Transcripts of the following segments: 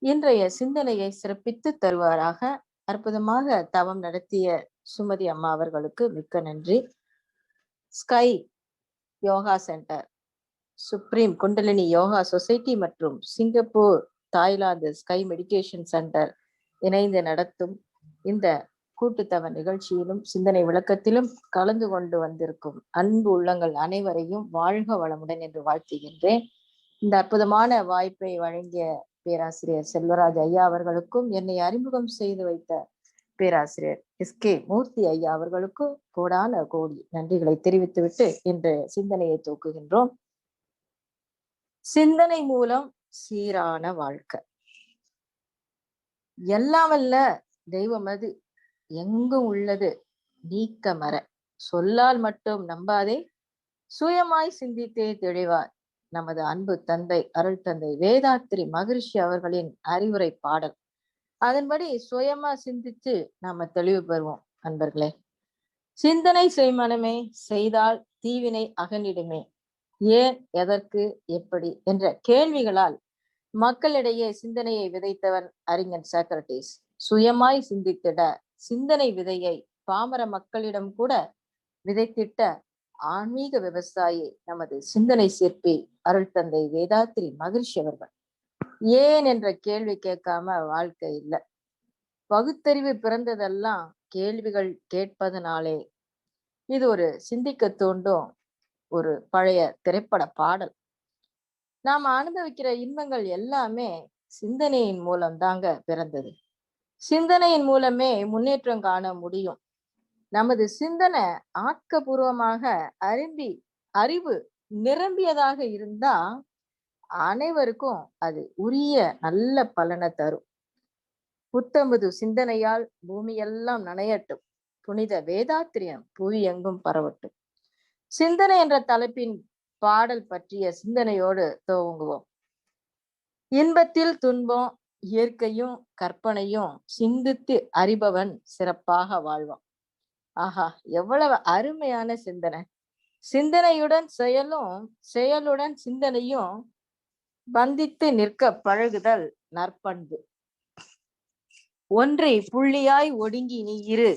இன்றைய சிந்தனையை சிறப்பித்து தருவாராக அற்புதமாக தவம் நடத்திய சுமதி அம்மா அவர்களுக்கு மிக்க நன்றி. SKY Yoga centre, supreme Kundalini Yoga society மற்றும் Singapore Thailand SKY meditation centre இணைந்து நடத்தும் இந்த கூட்டுத்தவ நிகழ்ச்சியிலும் சிந்தனை விளக்கத்திலும் கலந்து கொண்டு வந்திருக்கும் அன்பு உள்ளங்கள் அனைவரையும் வாழ்க வளமுடன் என்று வாழ்த்துகின்றேன். இந்த அற்புதமான வாய்ப்பை வழங்கிய பேராசிரியர் செல்வராஜ் ஐயா அவர்களுக்கும், என்னை அறிமுகம் செய்து வைத்த பேராசிரியர் எஸ்.கே. மூர்த்தி ஐயா அவர்களுக்கும் கோடான கோடி நன்றிகளை தெரிவித்துவிட்டு இன்று சிந்தனையை தூக்குகின்றோம். சிந்தனை மூலம் சீரான வாழ்க்கை. எல்லாம் வல்ல தெய்வமது எங்கும் உள்ளது நீக்கமற, சொல்லால் மட்டும் நம்பாதே சுயமாய் சிந்தித்தே தெளிவார். நமது அன்பு தந்தை அருள் தந்தை வேதாத்திரி மகரிஷி அவர்களின் அறிவுரை பாடல். அதன்படி சுயமா சிந்திச்சு நாம தெளிவு பெறுவோம். அன்பர்களே, சிந்தனை செய்மனமே, செய்தால் தீவினை அகனிடுமே, ஏன் எதற்கு எப்படி என்ற கேள்விகளால் மக்களிடையே சிந்தனையை விதைத்தவன் அறிஞன் சாக்ரட்டிஸ். சுயமாய் சிந்தித்திட சிந்தனை விதையை பாமர மக்களிடம் கூட விதைத்திட்ட ஆன்மீக விவசாயி நமது சிந்தனை சிற்பி அருள் தந்தை வேதாத்திரி மகரிஷி அவர்கள். ஏன் என்ற கேள்வி கேட்காம வாழ்க்கை இல்லை. பகுத்தறிவு பிறந்ததெல்லாம் கேள்விகள் கேட்பதனாலே. இது ஒரு சிந்திக்க தூண்டும் ஒரு பழைய திரைப்பட பாடல். நாம் அனுபவிக்கிற இன்பங்கள் எல்லாமே சிந்தனையின் மூலம் தாங்க பிறந்தது. சிந்தனையின் மூலமே முன்னேற்றம் காண முடியும். நமது சிந்தனை ஆக்கப்பூர்வமாக அறிவு நிரம்பியதாக இருந்தா அனைவருக்கும் அது உரிய நல்ல பலனை தரும். புத்தம்பது சிந்தனையால் பூமியெல்லாம் நனையட்டும், புனித வேதாத்திரியம் புவி எங்கும் பரவட்டும். சிந்தனை என்ற தலைப்பின் பாடல் பற்றிய சிந்தனையோடு துவங்குவோம். இன்பத்தில் துன்பம், இயற்கையும் கற்பனையும் சிந்தித்து அறிபவன் சிறப்பாக வாழ்வான். ஆஹா, எவ்வளவு அருமையான சிந்தனை! சிந்தனையுடன் செயலும், செயலுடன் சிந்தனையும் பந்தித்து நிற்க பழகுதல் நற்பண்பு. ஒன்றை புள்ளியாய் ஒடுங்கி நீ இரு,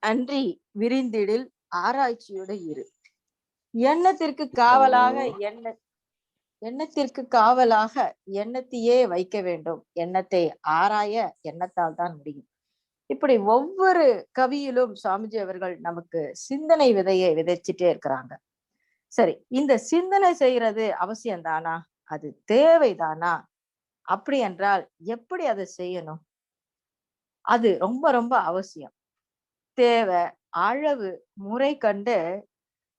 அன்றி விரிந்திடில் ஆராய்ச்சியோடு இரு. எண்ணத்திற்கு காவலாக எண்ணத்தையே வைக்க வேண்டும். எண்ணத்தை ஆராய எண்ணத்தால் தான் முடியும். இப்படி ஒவ்வொரு கவியிலும் சுவாமிஜி அவர்கள் நமக்கு சிந்தனை விதையை விதைச்சிட்டே இருக்கிறாங்க. சரி, இந்த சிந்தனை செய்யறது அவசியம்தானா? அது தேவைதானா? அப்படி என்றால் எப்படி அதை செய்யணும்? அது ரொம்ப ரொம்ப அவசியம், தேவை. அளவு முறை கண்டு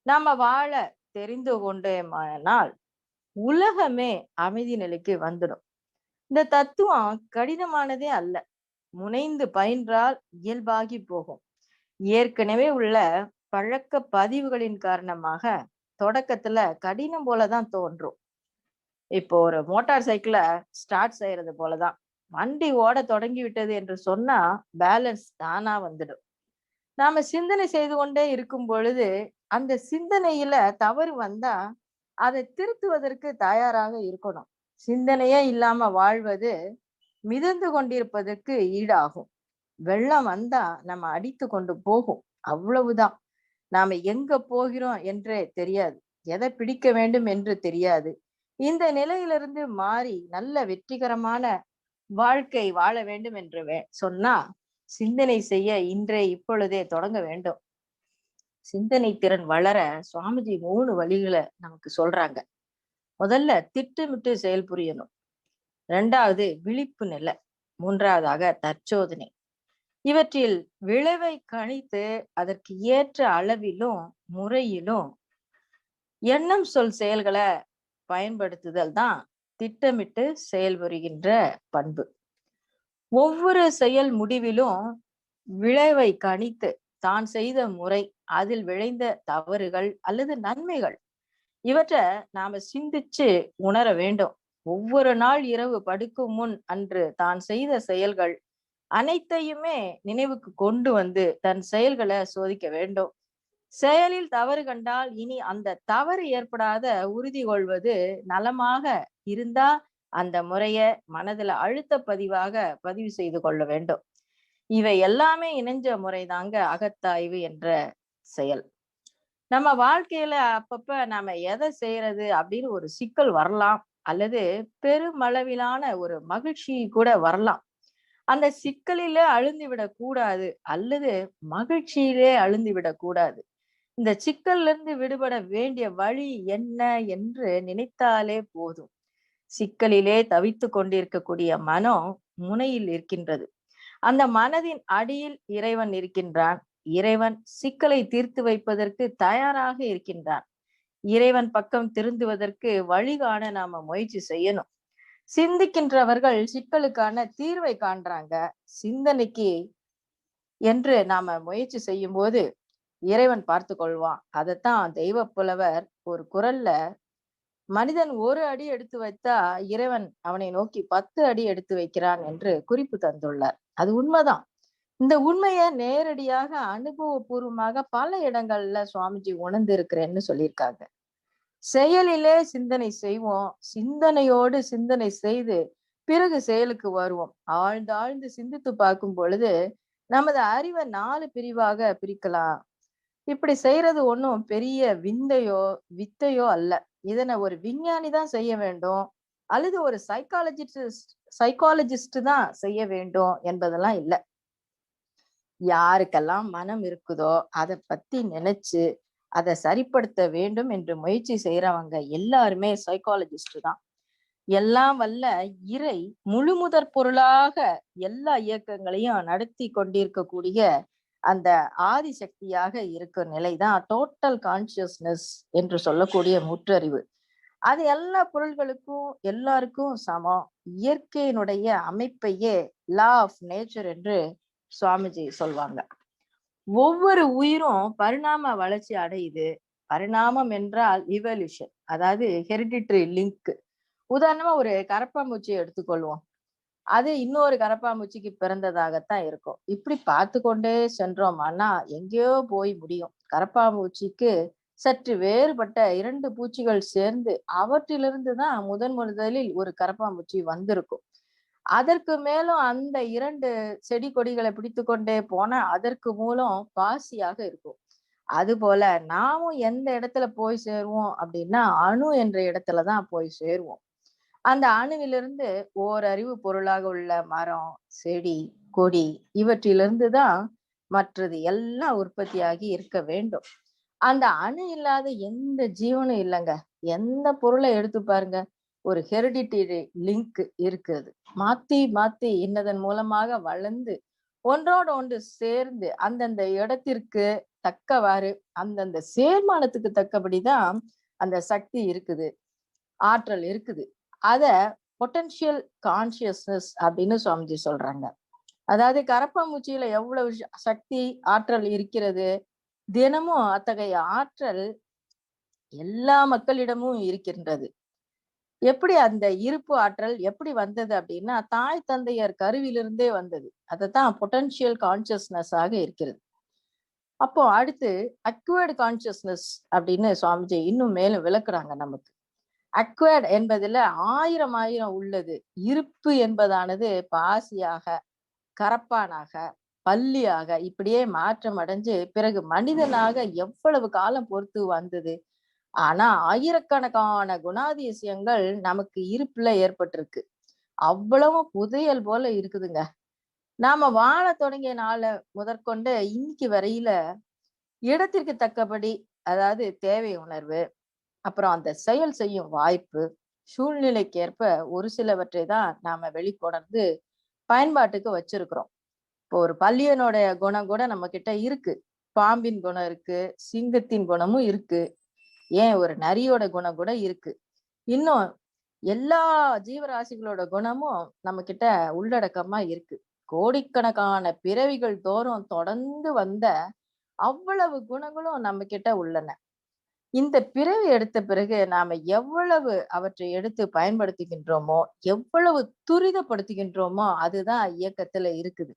நாம வாழ தெரிந்து கொண்டோமானால் உலகமே அமைதி நிலைக்கு வந்துடும். இந்த தத்துவம் கடினமானதே அல்ல. முனைந்து பயின்றால் இயல்பாகி போகும். ஏற்கனவே உள்ள பழக்க பதிவுகளின் காரணமாக தொடக்கத்துல கடினம் போலதான் தோன்றும். இப்போ ஒரு மோட்டார் சைக்கிளை ஸ்டார்ட் செய்யறது போலதான். வண்டி ஓட தொடங்கி விட்டது என்று சொன்னா பேலன்ஸ் தானா வந்துடும். நாம சிந்தனை செய்து கொண்டே இருக்கும் பொழுது அந்த சிந்தனையில தவறு வந்தா அதை திருத்துவதற்கு தயாராக இருக்கணும். சிந்தனையே இல்லாம வாழ்வது மிதந்து கொண்டிருப்பதற்கு ஈடாகும். வெள்ளம் வந்தா நம்ம அடித்து கொண்டு போகும், அவ்வளவுதான். நாம எங்க போகிறோம் என்றே தெரியாது, எதை பிடிக்க வேண்டும் என்று தெரியாது. இந்த நிலையிலிருந்து மாறி நல்ல வெற்றிகரமான வாழ்க்கை வாழ வேண்டும் என்று சொன்னா சிந்தனை செய்ய இன்றே இப்பொழுதே தொடங்க வேண்டும். சிந்தனை திறன் வளர சுவாமிஜி 3 வழிகளை நமக்கு சொல்றாங்க. முதல்ல திட்டமிட்டு செயல் புரியணும். 2வது விழிப்பு நிலை. 3வதாக தற்சோதனை. இவற்றில் விளைவை கணித்து அதற்கு ஏற்ற அளவிலும் முறையிலும் எண்ணம் சொல் செயல்களை பயன்படுத்துதல் தான் திட்டமிட்டு செயல்புரிகின்ற பண்பு. ஒவ்வொரு செயல் முடிவிலும் விளைவை கணித்து தான் செய்த முறை, அதில் விளைந்த தவறுகள் அல்லது நன்மைகள், இவற்றை நாம சிந்திச்சு உணர வேண்டும். ஒவ்வொரு நாள் இரவு படுக்கும் முன் அன்று தான் செய்த செயல்கள் அனைத்தையுமே நினைவுக்கு கொண்டு வந்து தன் செயல்களை சோதிக்க வேண்டும். செயலில் தவறு கண்டால் இனி அந்த தவறு ஏற்படாத உறுதி கொள்வது நலமாக இருந்தா அந்த முறைய மனதுல அழுத்த பதிவாக பதிவு செய்து கொள்ள வேண்டும். இவை எல்லாமே இணைஞ்ச முறைதாங்க அகத்தாய்வு என்ற செயல். நம்ம வாழ்க்கையில அப்பப்ப நாம எதை செய்யறது அப்படின்னு ஒரு சிக்கல் வரலாம், அல்லது பெருமளவிலான ஒரு மகிழ்ச்சி கூட வரலாம். அந்த சிக்கலிலே அழுந்தி விடக் கூடாது, அல்லது மகிழ்ச்சியிலே அழுந்தி விடக் கூடாது. இந்த சிக்கல்ல இருந்து விடுபட வேண்டிய வழி என்ன என்று நினைத்தாலே போதும். சிக்கலிலே தவித்துக் கொண்டிருக்கக்கூடிய மனம் முனையில் இருக்கின்றது. அந்த மனதின் அடியில் இறைவன் இருக்கின்றான். இறைவன் சிக்கலை தீர்த்து வைப்பதற்கு தயாராக இருக்கின்றான். இறைவன் பக்கம் திருந்துவதற்கு வழிகாண நாம முயற்சி செய்யணும். சிந்திக்கின்றவர்கள் சிக்கலுக்கான தீர்வை காண்றாங்க. சிந்தனைக்கு என்று நாம முயற்சி செய்யும் போது இறைவன் பார்த்து கொள்வான். அதைத்தான் தெய்வ புலவர் ஒரு குரல்ல, மனிதன் ஒரு அடி எடுத்து வைத்தா இறைவன் அவனை நோக்கி 10 அடி எடுத்து வைக்கிறான் என்று குறிப்பு தந்துள்ளார். அது உண்மைதான். இந்த உண்மையை நேரடியாக அனுபவபூர்வமாக பல இடங்கள்ல சுவாமிஜி உணர்ந்து இருக்கிறேன்னு சொல்லியிருக்காங்க. செயலிலே சிந்தனை செய்வோம், சிந்தனையோடு சிந்தனை செய்து பிறகு செயலுக்கு வருவோம். ஆழ்ந்து ஆழ்ந்து சிந்தித்து பார்க்கும் பொழுது நமது அறிவை 4 பிரிவாக பிரிக்கலாம். இப்படி செய்யறது ஒண்ணும் பெரிய விந்தையோ வித்தையோ அல்ல. இதனை ஒரு விஞ்ஞானி தான் செய்ய வேண்டும், அல்லது ஒரு சைக்காலஜிஸ்ட் தான் செய்ய வேண்டும் என்பதெல்லாம் இல்ல. யாருக்கெல்லாம் மனம் இருக்குதோ அதை பத்தி நினைச்சு அதை சரிப்படுத்த வேண்டும் என்று முயற்சி செய்யறவங்க எல்லாருமே சைக்காலஜிஸ்ட் தான். எல்லாம் வல்ல இறை முழுமுதற் பொருளாக எல்லா இயக்கங்களையும் நடத்தி கொண்டிருக்கக்கூடிய அந்த ஆதிசக்தியாக இருக்கும் நிலைதான் டோட்டல் கான்சியஸ்னஸ் என்று சொல்லக்கூடிய முற்றறிவு. அது எல்லா பொருள்களுக்கும் எல்லாருக்கும் சமம். இயற்கையினுடைய அமைப்பையே லா ஆஃப் நேச்சர் என்று சுவாமிஜி சொல்வாங்க. ஒவ்வொரு உயிரும் பரிணாம வளர்ச்சி அடையுது. பரிணாமம் என்றால் இவல்யூஷன், அதாவது ஹெரிடிட்டரி லிங்க். உதாரணமா ஒரு கரப்பாம்பூச்சியை எடுத்துக்கொள்வோம். அது இன்னொரு கரப்பாம்பூச்சிக்கு பிறந்ததாகத்தான் இருக்கும். இப்படி பார்த்து கொண்டே சென்றோமானா எங்கேயோ போய் முடியும். கரப்பாம்பூச்சிக்கு சற்று வேறுபட்ட 2 பூச்சிகள் சேர்ந்து அவற்றிலிருந்து தான் முதலில் ஒரு கரப்பாம்பூச்சி வந்திருக்கும். அதற்கு மேலும் அந்த 2 செடி கொடிகளை பிடித்து கொண்டே போனா அதற்கு மூலம் பாசியாக இருக்கும். அது போல நாமும் எந்த இடத்துல போய் சேருவோம் அப்படின்னா அணு என்ற இடத்துலதான் போய் சேருவோம். அந்த அணுவிலிருந்து ஓரறிவு பொருளாக உள்ள மரம், செடி, கொடி இவற்றிலிருந்து தான் மற்றது எல்லாம் உற்பத்தியாகி இருக்க வேண்டும். அந்த அணு இல்லாத எந்த ஜீவனும் இல்லைங்க. எந்த பொருளை எடுத்து பாருங்க, ஒரு ஹெரிடிட்டரி லிங்க் இருக்குது. மாத்தி மாத்தி இன்னதன் மூலமாக வளர்ந்து ஒன்றோடு ஒன்று சேர்ந்து அந்தந்த இடத்திற்கு தக்கவாறு அந்தந்த சேர்மானத்துக்கு தக்கபடிதான் அந்த சக்தி இருக்குது, ஆற்றல் இருக்குது. அத பொட்டன்ஷியல் கான்சியஸ்னஸ் அப்படின்னு சுவாமிஜி சொல்றாங்க. அதாவது கரப்பாம்பூச்சியில எவ்வளவு சக்தி ஆற்றல் இருக்கிறது, தினமும் அத்தகைய ஆற்றல் எல்லா மக்களிடமும் இருக்கின்றது. எப்படி அந்த இருப்பு ஆற்றல் எப்படி வந்தது அப்படின்னா தாய் தந்தையர் கருவிலிருந்தே வந்தது. அதத்தான் பொட்டன்ஷியல் கான்சியஸ்னஸ் ஆக இருக்கிறது. அப்போ அடுத்து அக்வயர்டு கான்சியஸ்னஸ் அப்படின்னு சுவாமிஜி இன்னும் மேலும் விளக்குறாங்க நமக்கு. அக்வயர்ட் என்பதுல ஆயிரம் உள்ளது. இருப்பு என்பதானது பாசியாக, கரப்பானாக, பல்லியாக இப்படியே மாற்றம் அடைஞ்சு பிறகு மனிதனாக எவ்வளவு காலம் பொறுத்து வந்தது. ஆனா ஆயிரக்கணக்கான குணாதிசயங்கள் நமக்கு இருப்புல ஏற்பட்டிருக்கு. அவ்வளவு புதையல் போல இருக்குதுங்க. நாம வாழ தொடங்கிய நாளை முதற்கொண்டு இன்னைக்கு வரையில இடத்திற்கு தக்கபடி, அதாவது தேவை உணர்வு, அப்புறம் அந்த செயல் செய்யும் வாய்ப்பு, சூழ்நிலைக்கேற்ப ஒரு சிலவற்றை தான் நாம வெளிக்கொணர்ந்து பயன்பாட்டுக்கு வச்சிருக்கிறோம். இப்போ ஒரு பல்லியனுடைய குணம் கூட நம்ம கிட்ட இருக்கு. பாம்பின் குணம் இருக்கு, சிங்கத்தின் குணமும் இருக்கு, ஏன் ஒரு நரியோட குணம் கூட இருக்கு. இன்னும் எல்லா ஜீவராசிகளோட குணமும் நம்ம கிட்ட உள்ளடக்கமா இருக்கு. கோடிக்கணக்கான பிறவிகள் தோறும் தொடர்ந்து வந்த அவ்வளவு குணங்களும் நம்ம கிட்ட உள்ளன. இந்த பிறவி எடுத்த பிறகு நாம எவ்வளவு அவற்றை எடுத்து பயன்படுத்துகின்றோமோ, எவ்வளவு துரிதப்படுத்துகின்றோமோ அதுதான் இயக்கத்துல இருக்குது.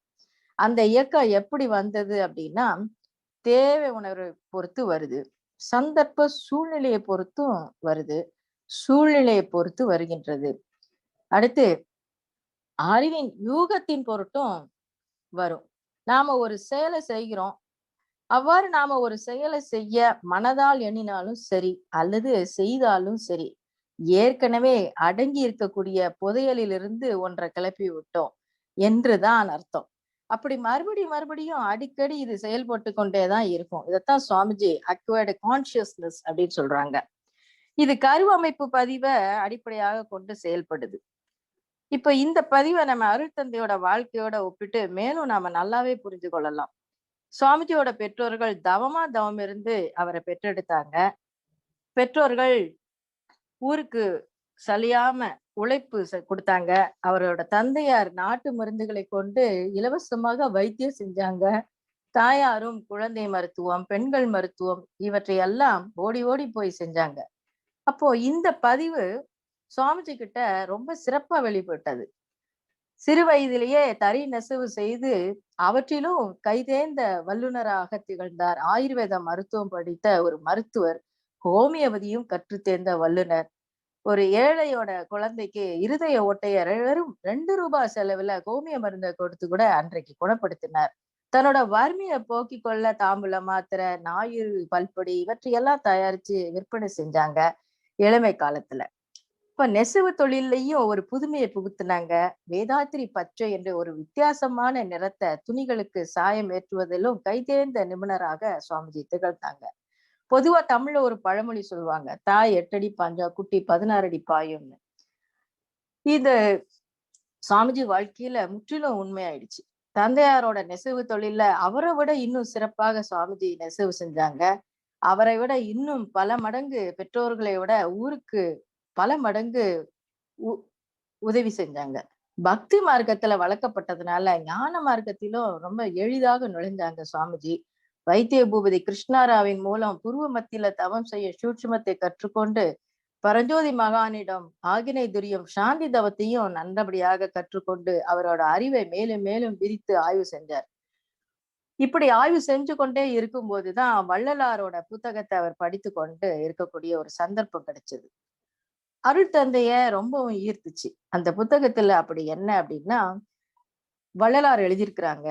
அந்த இயக்கம் எப்படி வந்தது அப்படின்னா தேவை உணர்வை பொறுத்து வருது. சந்தர்ப்ப சூழ்நிலையை பொறுத்தும் வருது. சூழ்நிலையை பொறுத்து வருகின்றது. அடுத்து அறிவின் யூகத்தின் பொருட்டும் வரும். நாம ஒரு செயலை செய்கிறோம். அவ்வாறு நாம ஒரு செயலை செய்ய மனதால் எண்ணினாலும் சரி, அல்லது செய்தாலும் சரி, ஏற்கனவே அடங்கி இருக்கக்கூடிய புதையலிலிருந்து ஒன்றை கிளப்பி விட்டோம் என்றுதான் அர்த்தம். அப்படி மறுபடியும் அடிக்கடி இது செயல்பட்டு கொண்டேதான் இருக்கும். இதைத்தான் சுவாமிஜி அக்வயர்டு கான்சியஸ்னஸ் அப்படின்னு சொல்றாங்க. இது கருவமைப்பு பதிவை அடிப்படையாக கொண்டு செயல்படுது. இப்ப இந்த பதிவை நம்ம அருள் தந்தையோட வாழ்க்கையோட ஒப்பிட்டு மேலும் நாம நல்லாவே புரிஞ்சு கொள்ளலாம். சுவாமிஜியோட பெற்றோர்கள் தவம் இருந்து அவரை பெற்றெடுத்தாங்க. பெற்றோர்கள் ஊருக்கு சலியாம உழைப்பு கொடுத்தாங்க. அவரோட தந்தையார் நாட்டு மருந்துகளை கொண்டு இலவசமாக வைத்தியம் செஞ்சாங்க. தாயாரும் குழந்தை மருத்துவம், பெண்கள் மருத்துவம் இவற்றை எல்லாம் ஓடி ஓடி போய் செஞ்சாங்க. அப்போ இந்த பதிவு சுவாமிஜி கிட்ட ரொம்ப சிறப்பா வெளிப்பட்டது. சிறு வயதிலேயே தறி நெசவு செய்து அவற்றிலும் கைதேர்ந்த வல்லுநராக திகழ்ந்தார். ஆயுர்வேத மருத்துவம் படித்த ஒரு மருத்துவர், ஹோமியோபதியும் கற்று தேர்ந்த வல்லுனர். ஒரு ஏழையோட குழந்தைக்கு இருதய ஓட்டைய வெறும் 2 ரூபாய் செலவுல ஹோமிய மருந்தை கொடுத்து கூட அன்றைக்கு குணப்படுத்தினார். தன்னோட வறுமையை போக்கிக் கொள்ள தாம்பூல மாத்திரை, ஞாயிறு பல்பொடி இவற்றையெல்லாம் தயாரிச்சு விற்பனை செஞ்சாங்க இளமை காலத்துல. இப்ப நெசவு தொழிலையும் ஒரு புதுமையை புகுத்தினாங்க. வேதாத்திரி பச்சை என்ற ஒரு வித்தியாசமான நிறத்தை துணிகளுக்கு சாயம் ஏற்றுவதிலும் கைதேர்ந்த நிபுணராக சுவாமிஜி திகழ்ந்தாங்க. பொதுவா தமிழ்ல ஒரு பழமொழி சொல்லுவாங்க, தாய் 8 அடி பாஞ்சா குட்டி 16 அடி பாயும்னு. இது சுவாமிஜி வாழ்க்கையில முற்றிலும் உண்மையாயிடுச்சு. தந்தையாரோட நெசவு தொழில அவரை விட இன்னும் சிறப்பாக சுவாமிஜி நெசவு செஞ்சாங்க. அவரை விட இன்னும் பல மடங்கு பெற்றோர்களை விட ஊருக்கு பல மடங்கு உதவி செஞ்சாங்க. பக்தி மார்க்கத்துல வளர்க்கப்பட்டதுனால ஞான மார்க்கத்திலும் ரொம்ப எளிதாக நுழைஞ்சாங்க சுவாமிஜி. வைத்திய பூபதி கிருஷ்ணாராவின் மூலம் புருவ மத்தியில தவம் செய்ய சூட்சுமத்தை கற்றுக்கொண்டு பரஞ்சோதி மகானிடம் ஆகினை துரியம் சாந்தி தவத்தையும் நல்லபடியாக கற்றுக்கொண்டு அவரோட அறிவை மேலும் மேலும் விரித்து ஆய்வு செஞ்சார். இப்படி ஆய்வு செஞ்சு கொண்டே இருக்கும் போதுதான் வள்ளலாரோட புத்தகத்தை அவர் படித்து கொண்டு இருக்கக்கூடிய ஒரு சந்தர்ப்பம் கிடைச்சது. அருள் தந்தைய ரொம்பவும் ஈர்த்துச்சு. அந்த புத்தகத்துல அப்படி என்ன அப்படின்னா, வள்ளலார் எழுதியிருக்கிறாங்க,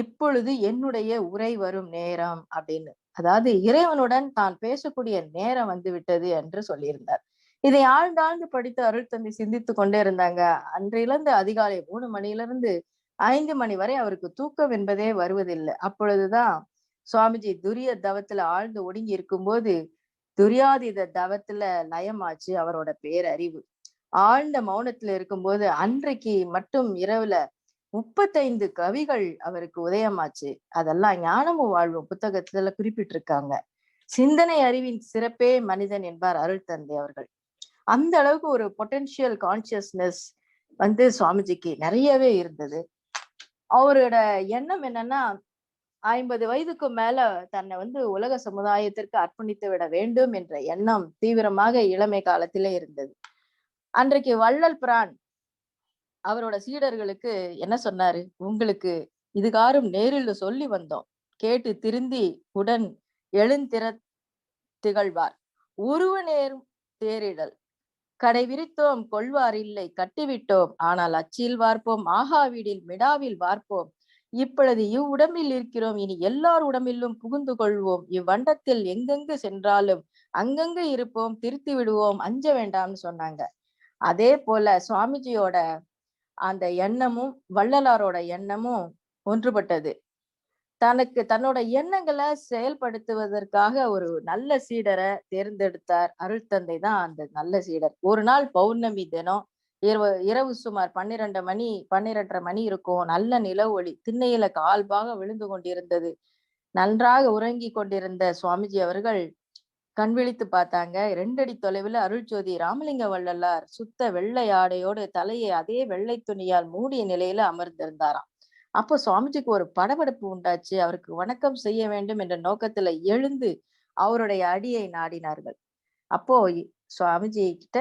இப்பொழுது என்னுடைய உரை வரும் நேரம் அப்படின்னு. அதாவது இறைவனுடன் தான் பேசக்கூடிய நேரம் வந்து விட்டது என்று சொல்லியிருந்தார். இதை ஆழ்ந்தாழ்ந்து படித்து அருள் தந்தை சிந்தித்து கொண்டே இருந்தாங்க. அன்றிலிருந்து அதிகாலை 3 மணியிலிருந்து 5 மணி வரை அவருக்கு தூக்கம் என்பதே வருவதில்லை. அப்பொழுதுதான் சுவாமிஜி துரிய தவத்துல ஆழ்ந்து ஒடுங்கி இருக்கும்போது துரியாதீத தவத்துல லயமாச்சு அவரோட பேரறிவு. ஆழ்ந்த மௌனத்துல இருக்கும்போது அன்றைக்கு மட்டும் இரவுல 35 கவிகள் அவருக்கு உதயமாச்சு. அதெல்லாம் ஞானமும் வாழ்வும் புத்தகத்துல குறிப்பிட்டிருக்காங்க. சிந்தனை அறிவின் சிறப்பே மனிதன் என்பார் அருள் தந்தை அவர்கள். அந்த அளவுக்கு ஒரு பொட்டன்ஷியல் கான்சியஸ்னஸ் வந்து சுவாமிஜிக்கு நிறையவே இருந்தது. அவரோட எண்ணம் என்னன்னா, 50 வயதுக்கு மேல தன்னை வந்து உலக சமுதாயத்திற்கு அர்ப்பணித்து விட வேண்டும் என்ற எண்ணம் தீவிரமாக இளமை காலத்திலே இருந்தது. அன்றைக்கு வள்ளல் பிரான் அவரோட சீடர்களுக்கு என்ன சொன்னாரு? உங்களுக்கு இதுகாரும் நேரில் சொல்லி வந்தோம். கேட்டு திருந்தி உடன் எழுந்திர திகழ்வார். உருவ நேரும் தேரிடல். கடை விரித்தோம் கொள்வார் இல்லை கட்டிவிட்டோம். ஆனால் அச்சில் வார்ப்போம் ஆகா வீடில் மிடாவில் வார்ப்போம். இப்பொழுது இவ்வுடம்பில் இருக்கிறோம், இனி எல்லார் உடம்பிலும் புகுந்து கொள்வோம். இவ்வண்டத்தில் எங்கெங்கு சென்றாலும் அங்கங்க இருப்போம், திருத்தி விடுவோம், அஞ்ச வேண்டாம்னு சொன்னாங்க. அதே போல சுவாமிஜியோட அந்த எண்ணமும் வள்ளலாரோட எண்ணமும் ஒன்றுபட்டது. தன்னோட எண்ணங்களை செயல்படுத்துவதற்காக ஒரு நல்ல சீடரை தேர்ந்தெடுத்தார். அருள் தந்தை தான் அந்த நல்ல சீடர். ஒரு நாள் பௌர்ணமி தினம் இரவு சுமார் 12 மணி 12:30 மணி இருக்கும். நல்ல நில ஒளி திண்ணையில கால்பாக விழுந்து கொண்டிருந்தது. நன்றாக உறங்கி கொண்டிருந்த சுவாமிஜி அவர்கள் கண் விழித்து பார்த்தாங்க. 2 அடி தொலைவில் அருள்ஜோதி ராமலிங்க வள்ளலார் சுத்த வெள்ளை ஆடையோடு தலையை அதே வெள்ளை துணியால் மூடிய நிலையில அமர்ந்திருந்தாராம். அப்போ சுவாமிஜிக்கு ஒரு படபடப்பு உண்டாச்சு. அவருக்கு வணக்கம் செய்ய வேண்டும் என்ற நோக்கத்துல எழுந்து அவருடைய அடியை நாடினார்கள். அப்போ சுவாமிஜி கிட்ட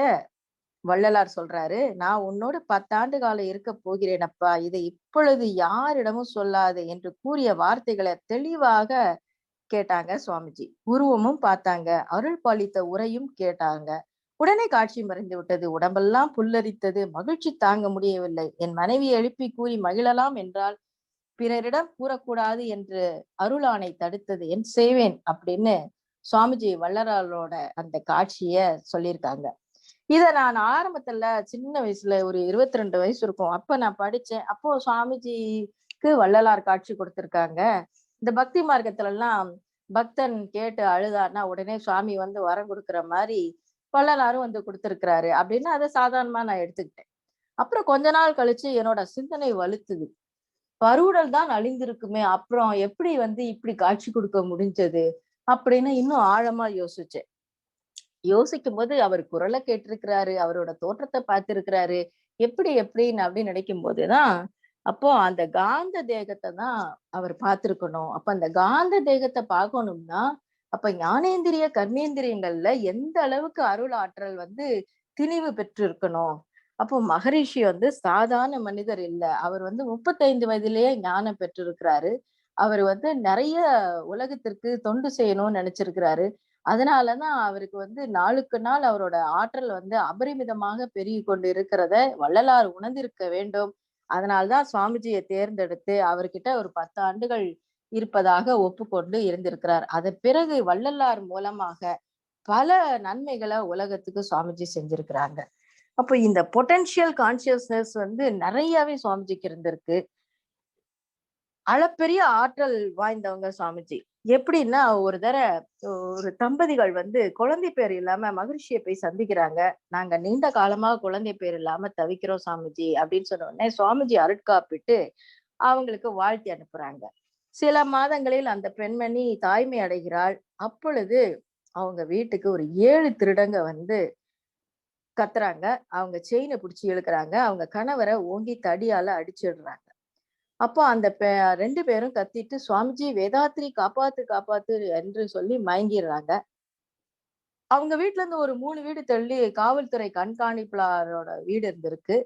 வள்ளலார் சொல்றாரு, நான் உன்னோடு 10 ஆண்டு காலம் இருக்க போகிறேனப்பா, இதை இப்பொழுது யாரிடமும் சொல்லாது என்று கூறிய வார்த்தைகளை தெளிவாக கேட்டாங்க சுவாமிஜி. உருவமும் பார்த்தாங்க. அருள் பாலித்த உரையும் கேட்டாங்க. உடனே காட்சி மறைந்து விட்டது. உடம்பெல்லாம் புல்லரித்தது. மகிழ்ச்சி தாங்க முடியவில்லை. என் மனைவியை எழுப்பி கூறி மகிழலாம் என்றால் பிறரிடம் கூறக்கூடாது என்று அருளாணை தடுத்தது. என் செய்வேன் அப்படின்னு சுவாமிஜி வள்ளலாரோட அந்த காட்சிய சொல்லியிருக்காங்க. இத நான் ஆரம்பத்துல சின்ன வயசுல ஒரு 22 வயசு இருக்கும். அப்ப நான் படிச்சேன். அப்போ சுவாமிஜிக்கு வள்ளலார் காட்சி கொடுத்திருக்காங்க. இந்த பக்தி மார்க்கத்துல எல்லாம் பக்தன் கேட்டு அழுதான்னா உடனே சுவாமி வந்து வரம் கொடுக்கிற மாதிரி வள்ளலாரும் வந்து கொடுத்திருக்கிறாரு அப்படின்னு அதை சாதாரணமா நான் எடுத்துக்கிட்டேன். அப்புறம் கொஞ்ச நாள் கழிச்சு என்னோட சிந்தனை வலுத்துது. பருவுடல் தான் அழிந்திருக்குமே, அப்புறம் எப்படி வந்து இப்படி காட்சி கொடுக்க முடிஞ்சது அப்படின்னு இன்னும் ஆழமா யோசிச்சேன். யோசிக்கும் போது அவர் குரலை கேட்டிருக்கிறாரு, அவரோட தோற்றத்தை பார்த்திருக்கிறாரு. எப்படி எப்படின்னு அப்படின்னு நினைக்கும் போதுதான் அப்போ அந்த காந்த தேகத்தை தான் அவர் பார்த்திருக்கணும். அப்ப அந்த காந்த தேகத்தை பார்க்கணும்னா அப்ப ஞானேந்திரிய கர்மேந்திரியங்கள்ல எந்த அளவுக்கு அருள் ஆற்றல் வந்து திணிவு பெற்று இருக்கணும். அப்போ மகரிஷி வந்து சாதாரண மனிதர் இல்ல. அவர் வந்து 35 வயதிலேயே ஞானம் பெற்றிருக்கிறாரு. அவர் வந்து நிறைய உலகத்திற்கு தொண்டு செய்யணும்னு நினைச்சிருக்கிறாரு. அதனாலதான் அவருக்கு வந்து நாளுக்கு நாள் அவரோட ஆற்றல் வந்து அபரிமிதமாக பெருகி கொண்டு இருக்கிறத வள்ளலார் உணர்ந்திருக்க வேண்டும். அதனால்தான் சுவாமிஜியை தேர்ந்தெடுத்து அவர்கிட்ட ஒரு 10 ஆண்டுகள் இருப்பதாக ஒப்புக்கொண்டு இருந்திருக்கிறார். அதன் பிறகு வள்ளலார் மூலமாக பல நன்மைகளை உலகத்துக்கு சுவாமிஜி செஞ்சிருக்கிறாங்க. அப்ப இந்த பொட்டன்ஷியல் கான்சியஸ்னஸ் வந்து நிறையவே சுவாமிஜிக்கு இருந்திருக்கு. அளப்பெரிய ஆற்றல் வாய்ந்தவங்க சுவாமிஜி. எப்படின்னா ஒரு தம்பதிகள் வந்து குழந்தை பேர் இல்லாம மகிழ்ச்சியை போய் சந்திக்கிறாங்க. நாங்க நீண்ட காலமா குழந்தை பேர் இல்லாம தவிக்கிறோம் சாமிஜி அப்படின்னு சொன்ன உடனே சுவாமிஜி அருட்காப்பிட்டு அவங்களுக்கு வாழ்த்தி அனுப்புறாங்க. சில மாதங்களில் அந்த பெண்மணி தாய்மை அடைகிறாள். அப்பொழுது அவங்க வீட்டுக்கு ஒரு 7 திருடங்க வந்து கத்துறாங்க. அவங்க செயினை பிடிச்சி இழுக்கிறாங்க. அவங்க கணவரை ஓங்கி தடியால அடிச்சிடுறாங்க. அப்போ அந்த 2 பேரும் கத்திட்டு சுவாமிஜி வேதாத்ரி காப்பாத்து காப்பாத்து என்று சொல்லி மயங்கிடுறாங்க. அவங்க வீட்டுல இருந்து ஒரு 3 வீடு தள்ளி காவல்துறை கண்காணிப்பாளரோட வீடு இருந்திருக்கு.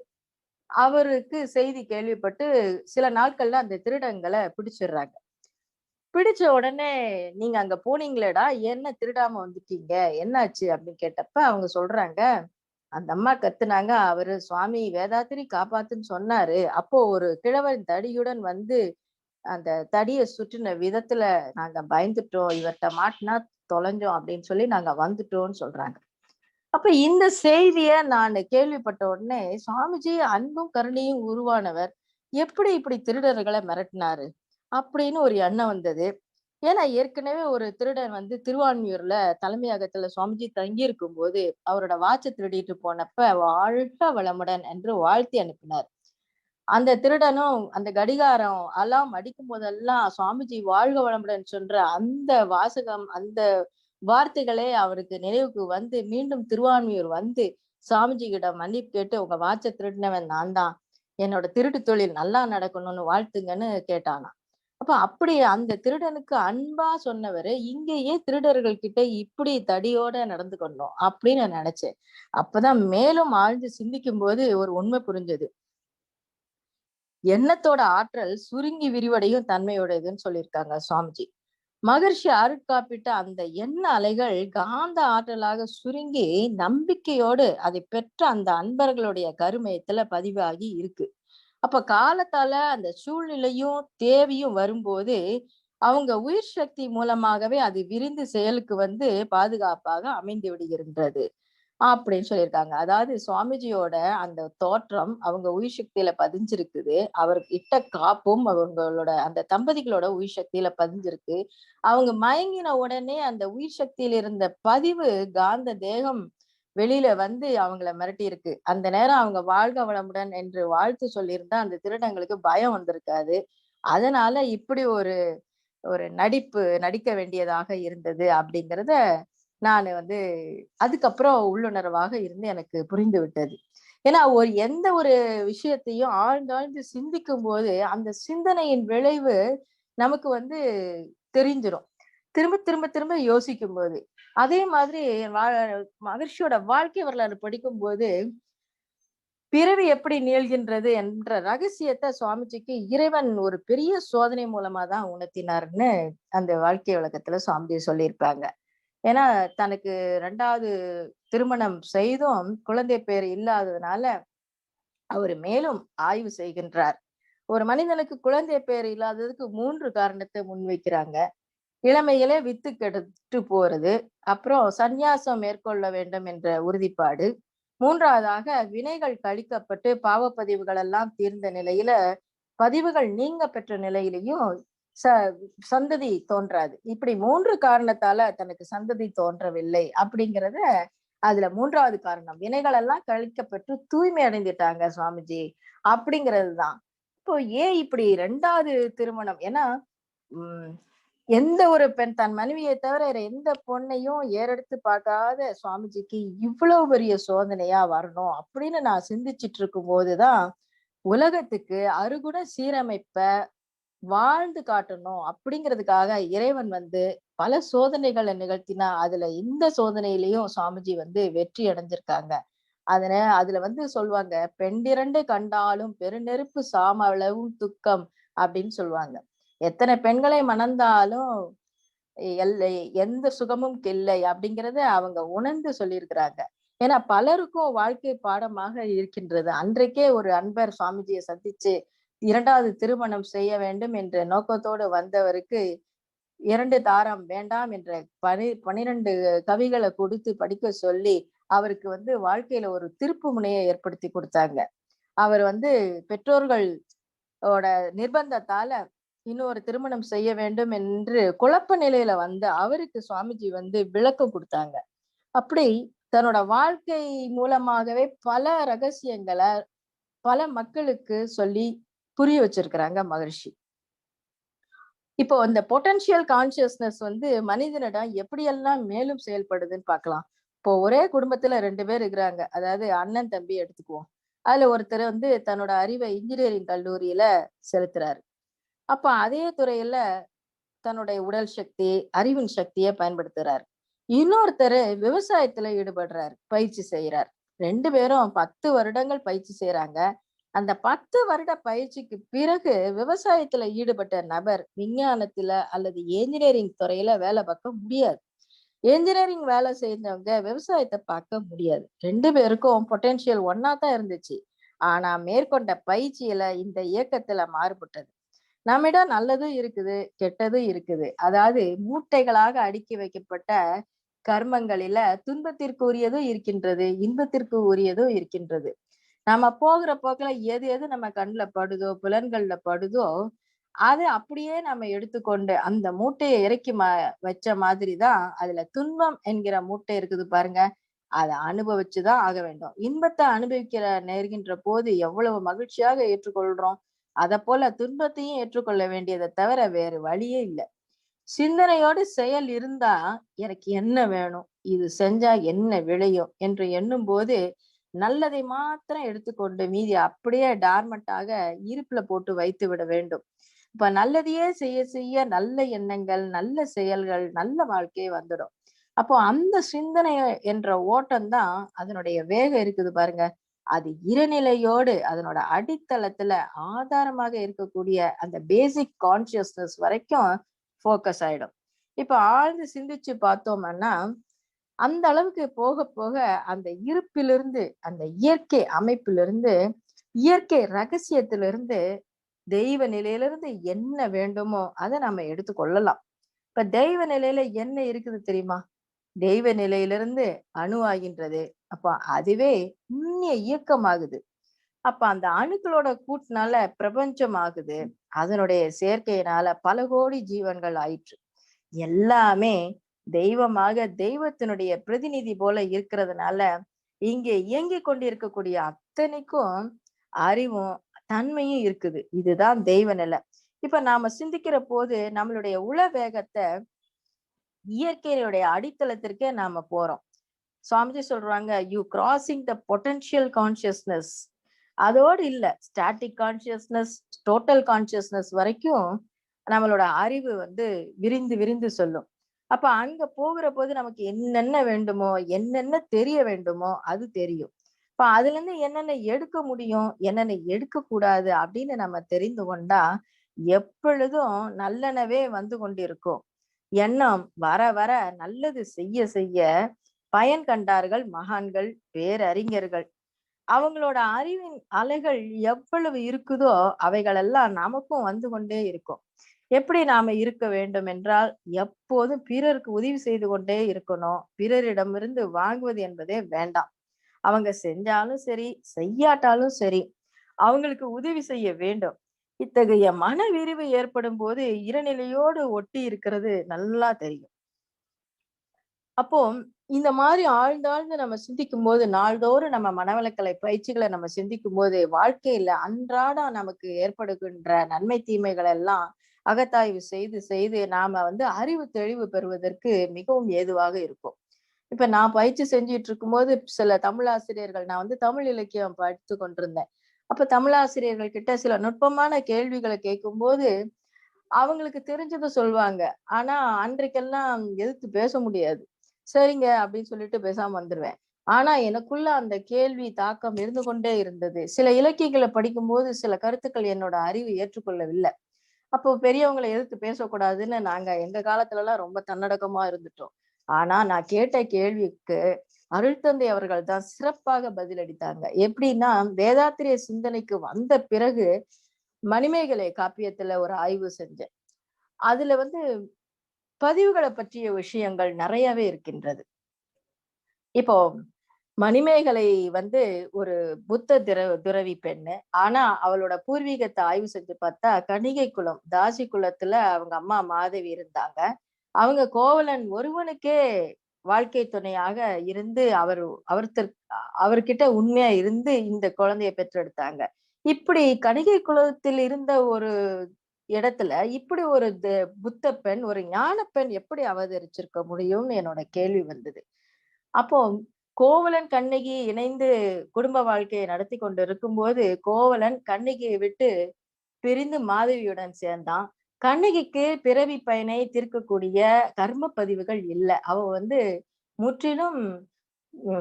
அவருக்கு செய்தி கேள்விப்பட்டு சில நாட்கள்ல அந்த திருடங்களை பிடிச்சிடுறாங்க. பிடிச்ச உடனே நீங்க அங்க போனீங்களேடா, என்ன திருடாம வந்துட்டீங்க, என்னாச்சு அப்படின்னு கேட்டப்ப அவங்க சொல்றாங்க, அந்த அம்மா கத்துனாங்க, அவரு சுவாமி வேதாத்திரி காப்பாத்துன்னு சொன்னாரு. அப்போ ஒரு கிழவன் தடியுடன் வந்து அந்த தடிய சுற்றின விதத்துல நாங்க பயந்துட்டோம். இவர்ட்ட மாட்டினா தொலைஞ்சோம் அப்படின்னு சொல்லி நாங்க வந்துட்டோம்னு சொல்றாங்க. அப்ப இந்த செய்திய நான் கேள்விப்பட்ட உடனே சுவாமிஜி அன்பும் கருணையும் உருவானவர். எப்படி இப்படி திருடர்களை மிரட்டினாரு அப்படின்னு ஒரு எண்ணம் வந்தது. ஏன்னா ஏற்கனவே ஒரு திருடன் வந்து திருவான்மியூர்ல தலைமையகத்துல சுவாமிஜி தங்கி இருக்கும் போது அவரோட வாட்சை திருடிட்டு போனப்ப வாழ்க வளமுடன் என்று வாழ்த்தி அனுப்பினார். அந்த திருடனும் அந்த கடிகாரம் அலாம் அடிக்கும் போதெல்லாம் சுவாமிஜி வாழ்க வளமுடன் சொல்ற அந்த வாசகம் அந்த வார்த்தைகளே அவருக்கு நினைவுக்கு வந்து மீண்டும் திருவான்மியூர் வந்து சாமிஜி கிட்ட மன்னிப்பு கேட்டு உங்க வாட்சை திருடினவன் நான் தான், என்னோட திருட்டு தொழில் நல்லா நடக்கணும்னு வாழ்த்துங்கன்னு கேட்டானாம். அப்ப அப்படி அந்த திருடனுக்கு அன்பா சொன்னவரு இங்கேயே திருடர்கள் கிட்ட இப்படி தடியோட நடந்து கொண்டோம் அப்படின்னு நான் நினைச்சேன். அப்பதான் மேலும் ஆழ்ந்து சிந்திக்கும் போது ஒரு உண்மை புரிஞ்சது. எண்ணத்தோட ஆற்றல் சுருங்கி விரிவடையும் தன்மையுடையதுன்னு சொல்லியிருக்காங்க சுவாமிஜி. மகர்ஷி அருட்காப்பிட்ட அந்த எண்ண அலைகள் காந்த ஆற்றலாக சுருங்கி நம்பிக்கையோடு அதை பெற்ற அந்த அன்பர்களுடைய கருமையத்துல பதிவாகி இருக்கு. அப்ப காலத்தால அந்த சூழ்நிலையும் தேவையும் வரும்போது அவங்க உயிர் சக்தி மூலமாகவே அது விரிந்து செயலுக்கு வந்து பாதுகாப்பாக அமைந்து விடுகின்றது அப்படின்னு சொல்லியிருக்காங்க. அதாவது சுவாமிஜியோட அந்த தோற்றம் அவங்க உயிர் சக்தியில பதிஞ்சிருக்குது. அவர் இட்ட காப்பும் அவங்களோட அந்த தம்பதிகளோட உயிர் சக்தியில பதிஞ்சிருக்கு. அவங்க மயங்கின உடனே அந்த உயிர் சக்தியில இருந்த பதிவு காந்த தேகம் வெளியில வந்து அவங்கள மிரட்டி இருக்கு. அந்த நேரம் அவங்க வாழ்க வளமுடன் என்று வாழ்த்து சொல்லியிருந்தா அந்த திருடங்களுக்கு பயம் வந்திருக்காது. அதனால இப்படி ஒரு ஒரு நடிக்க வேண்டியதாக இருந்தது அப்படிங்கிறத நான் வந்து அதுக்கப்புறம் உள்ளுணர்வாக இருந்து எனக்கு புரிந்து விட்டது. ஏன்னா எந்த ஒரு விஷயத்தையும் ஆழ்ந்தாழ்ந்து சிந்திக்கும் போது அந்த சிந்தனையின் விளைவு நமக்கு வந்து தெரிஞ்சிரும். திரும்ப திரும்ப திரும்ப யோசிக்கும் போது அதே மாதிரி மகர்ஷியோட வாழ்க்கை வரலாறு படிக்கும் போது பிறவி எப்படி நீள்கின்றது என்ற ரகசியத்தை சுவாமிஜிக்கு இறைவன் ஒரு பெரிய சோதனை மூலமா தான் உணர்த்தினார்னு அந்த வாழ்க்கை விளக்கத்துல சுவாமிஜி சொல்லியிருப்பாங்க. ஏன்னா தனக்கு 2வது திருமணம் செய்தும் குழந்தை பேர் இல்லாததுனால அவர் மேலும் ஆய்வு செய்கின்றார். ஒரு மனிதனுக்கு குழந்தை பேர் இல்லாததுக்கு 3 காரணத்தை முன்வைக்கிறாங்க. இளமையிலே வித்து கெட்டு போறது, அப்புறம் சந்நியாசம் மேற்கொள்ள வேண்டும் என்ற உறுதிப்பாடு, 3வதாக வினைகள் கழிக்கப்பட்டு பாவப்பதிவுகள் எல்லாம் தீர்ந்த நிலையில பதிவுகள் நீங்க பெற்ற நிலையிலையும் ச சந்ததி தோன்றாது. இப்படி 3 காரணத்தால தனக்கு சந்ததி தோன்றவில்லை அப்படிங்கிறத அதுல 3வது காரணம். வினைகள் எல்லாம் கழிக்கப்பட்டு தூய்மை அடைந்துட்டாங்க சுவாமிஜி அப்படிங்கிறதுதான். இப்போ ஏன் இப்படி 2வது திருமணம்? ஏன்னா உம் எந்த ஒரு பெண் தன் மனைவியை தவிர வேற எந்த பொண்ணையும் ஏறெடுத்து பார்க்காத சுவாமிஜிக்கு இவ்வளவு பெரிய சோதனையா வரணும் அப்படின்னு நான் சிந்திச்சிட்டு இருக்கும் போதுதான் உலகத்துக்கு அருகுண சீரமைப்ப வாழ்ந்து காட்டணும் அப்படிங்கிறதுக்காக இறைவன் வந்து பல சோதனைகளை நிகழ்த்தினா அதுல இந்த சோதனையிலயும் சுவாமிஜி வந்து வெற்றி அடைஞ்சிருக்காங்க. அதுல வந்து சொல்லுவாங்க, பெண்டிரண்டு கண்டாலும் பெருநெருப்பு சாம அளவும் துக்கம் அப்படின்னு சொல்லுவாங்க. எத்தனை பெண்களை மணந்தாலும் எல்லை எந்த சுகமும் இல்லை அப்படிங்கறத அவங்க உணர்ந்து சொல்லியிருக்கிறாங்க. ஏன்னா பலருக்கும் வாழ்க்கை பாடமாக இருக்கின்றது. அன்றைக்கே ஒரு அன்பர் சுவாமிஜியை சந்திச்சு 2வது திருமணம் செய்ய வேண்டும் என்ற நோக்கத்தோடு வந்தவருக்கு 2 தாரம் வேண்டாம் என்ற 12 கவிகளை கொடுத்து படிக்க சொல்லி அவருக்கு வந்து வாழ்க்கையில ஒரு திருப்பு முனையை ஏற்படுத்தி கொடுத்தாங்க. அவர் வந்து பெற்றோர்களோட நிர்பந்தத்தால இன்னொரு திருமணம் செய்ய வேண்டும் என்று குழப்ப நிலையில வந்து அவருக்கு சுவாமிஜி வந்து விளக்கம் கொடுத்தாங்க. அப்படி தன்னோட வாழ்க்கை மூலமாகவே பல ரகசியங்களை பல மக்களுக்கு சொல்லி புரிய வச்சிருக்கிறாங்க மகரிஷி. இப்போ இந்த பொட்டன்ஷியல் கான்சியஸ்னஸ் வந்து மனிதனிடம் எப்படியெல்லாம் மேலும் செயல்படுதுன்னு பார்க்கலாம். இப்போ ஒரே குடும்பத்துல 2 பேர் இருக்கிறாங்க. அதாவது அண்ணன் தம்பி எடுத்துக்குவோம். அதுல ஒருத்தர் வந்து தன்னோட அறிவை இன்ஜினியரிங் கல்லூரியில செலுத்துறாரு. அப்ப அதே துறையில தன்னுடைய உடல் சக்தி, அறிவின் சக்தியை பயன்படுத்துறாரு. இன்னொருத்தரு விவசாயத்துல ஈடுபடுறாரு, பயிற்சி செய்யறார். 2 பேரும் 10 வருடங்கள் பயிற்சி செய்யறாங்க. அந்த 10 வருட பயிற்சிக்கு பிறகு விவசாயத்துல ஈடுபட்ட நபர் விஞ்ஞானத்துல அல்லது என்ஜினியரிங் துறையில வேலை பார்க்க முடியாது. என்ஜினியரிங் வேலை செய்தவங்க விவசாயத்தை பார்க்க முடியாது. 2 பேருக்கும் பொட்டன்ஷியல் ஒன்னா தான் இருந்துச்சு. ஆனா மேற்கொண்ட பயிற்சியில இந்த இயக்கத்துல மாறுபட்டது. நம்மிடம் நல்லதும் இருக்குது, கெட்டதும் இருக்குது. அதாவது மூட்டைகளாக அடுக்கி வைக்கப்பட்ட கர்மங்களில துன்பத்திற்கு உரியதும் இருக்கின்றது, இன்பத்திற்கு உரியதும் இருக்கின்றது. நம்ம போகிற போக்குல எது எது நம்ம கண்ணுல படுதோ, புலன்கள்ல படுதோ, அது அப்படியே நம்ம எடுத்துக்கொண்டு அந்த மூட்டையை இறக்கி வச்ச மாதிரிதான் அதுல துன்பம் என்கிற மூட்டை இருக்குது பாருங்க. அதை அனுபவிச்சுதான் ஆக வேண்டும். இன்பத்தை அனுபவிக்கிற நேர்கின்ற போது எவ்வளவு மகிழ்ச்சியாக ஏற்றுக்கொள்றோம். அத போல துன்பத்தையும் ஏற்றுக்கொள்ள வேண்டியதை தவிர வேறு வழியே இல்லை. சிந்தனையோடு செயல் இருந்தா எனக்கு என்ன வேணும், இது செஞ்சா என்ன விளையும் என்று எண்ணும் போது நல்லதை மாத்திரம் எடுத்துக்கொண்டு மீதி அப்படியே டார்மட்டாக இருப்புல போட்டு வைத்து விட வேண்டும். இப்ப நல்லதையே செய்ய செய்ய நல்ல எண்ணங்கள், நல்ல செயல்கள், நல்ல வாழ்க்கையே வந்துடும். அப்போ அந்த சிந்தனை என்ற ஓட்டம் தான் அதனுடைய வேகம் இருக்குது பாருங்க. அது இறைநிலையோடு அதனோட அடித்தளத்துல ஆதாரமாக இருக்கக்கூடிய அந்த பேசிக் கான்சியஸ்னஸ் வரைக்கும் ஃபோக்கஸ் ஆயிடும். இப்ப ஆழ்ந்து சிந்திச்சு பார்த்தோம்னா அந்த அளவுக்கு போக போக அந்த இருப்பிலிருந்து, அந்த இயற்கை அமைப்பிலிருந்து, இயற்கை ரகசியத்திலிருந்து, தெய்வ நிலையிலிருந்து என்ன வேண்டுமோ அதை நம்ம எடுத்துக்கொள்ளலாம். இப்ப தெய்வ நிலையில என்ன இருக்குது தெரியுமா? தெய்வ நிலையிலிருந்து அணுவாகின்றது. அப்ப அதுவே நுண்ணிய இயக்கமாகுது. அப்ப அந்த அணுக்களோட கூட்டுனால பிரபஞ்சம் ஆகுது. அதனுடைய சேர்க்கையினால பல கோடி ஜீவன்கள் ஆயிற்று. எல்லாமே தெய்வமாக தெய்வத்தினுடைய பிரதிநிதி போல இருக்கிறதுனால இங்கே இயங்கிக் கொண்டிருக்கக்கூடிய அத்தனைக்கும் அறிவும் தன்மையும் இருக்குது. இதுதான் தெய்வ நிலை. இப்ப நாம சிந்திக்கிற போது நம்மளுடைய உள வேகத்தை இயற்கையுடைய அடித்தளத்திற்கே நாம போறோம். சுவாமிஜி சொல்றாங்க, you crossing the potential consciousness. அதோடு இல்ல, ஸ்டாட்டிக் கான்சியஸ்னஸ், டோட்டல் கான்சியஸ்னஸ் வரைக்கும் நம்மளோட அறிவு வந்து விரிந்து விரிந்து சொல்லும். அப்ப அங்க போகிற போது நமக்கு என்னென்ன வேண்டுமோ, என்னென்ன தெரிய வேண்டுமோ அது தெரியும். இப்ப அதுல இருந்து என்னென்ன எடுக்க முடியும், என்னென்ன எடுக்க கூடாது அப்படின்னு நம்ம தெரிந்து கொண்டா, எப்பொழுதும் நல்லனவே வந்து கொண்டிருக்கும். எண்ணம் வர வர நல்லது செய்ய செய்ய பயன் கண்டார்கள் மகான்கள், பேரறிஞர்கள். அவங்களோட அறிவின் அலைகள் எவ்வளவு இருக்குதோ, அவைகளெல்லாம் நமக்கும் வந்து கொண்டே இருக்கும். எப்படி நாம இருக்க வேண்டும் என்றால், எப்போதும் பிறருக்கு உதவி செய்து கொண்டே இருக்கணும். பிறரிடமிருந்து வாங்குவது என்பதே வேண்டாம். அவங்க செஞ்சாலும் சரி, செய்யாட்டாலும் சரி, அவங்களுக்கு உதவி செய்ய வேண்டும். இத்தகைய மனவிரிவு ஏற்படும்போது, இறைநிலையோடு ஒட்டி இருக்கிறது நல்லா தெரியும். அப்போ இந்த மாதிரி ஆழ்ந்தாழ்ந்து நம்ம சிந்திக்கும்போது, நாள்தோறும் நம்ம மனவளக்கலை பயிற்சிகள நம்ம சிந்திக்கும்போது, வாழ்க்கையில அன்றாடம் நமக்கு ஏற்படுகின்ற நன்மை, தீமைகள் எல்லாம் அகத்தாய்வு செய்து செய்து நாம அறிவு தெளிவு பெறுவதற்கு மிகவும் ஏதுவாக இருக்கும். இப்ப நான் பயிற்சி செஞ்சுட்டு இருக்கும்போது, சில தமிழாசிரியர்கள் நான் தமிழ் இலக்கியம் படித்துக் கொண்டிருந்தேன். அப்ப தமிழாசிரியர்கள் கிட்ட சில நுட்பமான கேள்விகள கேட்கும்போது, அவங்களுக்கு தெரிஞ்சத சொல்வாங்க. ஆனா, அன்றைக்கெல்லாம் எதிர்த்து பேச முடியாது. சரிங்க அப்படின்னு சொல்லிட்டு பேசாம வந்துருவேன். ஆனா, எனக்குள்ள அந்த கேள்வி தாக்கம் இருந்து கொண்டே இருந்தது. சில இலக்கியங்கள படிக்கும்போது, சில கருத்துக்கள் என்னோட அறிவு ஏற்றுக்கொள்ளவில்ல. அப்போ பெரியவங்கள எதிர்த்து பேசக்கூடாதுன்னு நாங்க எங்க காலத்துலலாம் ரொம்ப தன்னடக்கமா இருந்துட்டோம். ஆனா, நான் கேட்ட கேள்விக்கு அருட்தந்தை அவர்கள் தான் சிறப்பாக பதிலளித்தாங்க. எப்படின்னா, வேதாத்திரிய சிந்தனைக்கு வந்த பிறகு மணிமேகலை காப்பியத்துல ஒரு ஆய்வு செஞ்சேன். அதுல பதிவுகள பற்றிய விஷயங்கள் நெறையவே இருக்கின்றது. இப்போ மணிமேகலை வந்து ஒரு புத்த துறவி பெண்ணு. ஆனா, அவளோட பூர்வீகத்த ஆய்வு செஞ்சு பார்த்தா, கணிகை குலம், தாசி குலத்துல அவங்க அம்மா மாதவி இருந்தாங்க. அவங்க கோவலன் ஒருவனுக்கே வாழ்க்கை துணையாக இருந்து அவர்கிட்ட உண்மையா இருந்து இந்த குழந்தைய பெற்றெடுத்தாங்க. இப்படி கணிகை குலத்தில் இருந்த ஒரு இடத்துல, இப்படி ஒரு புத்த பெண், ஒரு ஞான பெண் எப்படி அவதரிச்சிருக்க முடியும்னு என்னோட கேள்வி வந்தது. அப்போ கோவலன், கண்ணகி இணைந்து குடும்ப வாழ்க்கையை நடத்தி கொண்டு இருக்கும்போது, கோவலன் கண்ணகியை விட்டு பிரிந்து மாதவியுடன் சேர்ந்தான். கண்ணகிக்கு பிறவி பயனை தீர்க்கக்கூடிய கர்ம பதிவுகள் இல்ல. அவ முற்றிலும்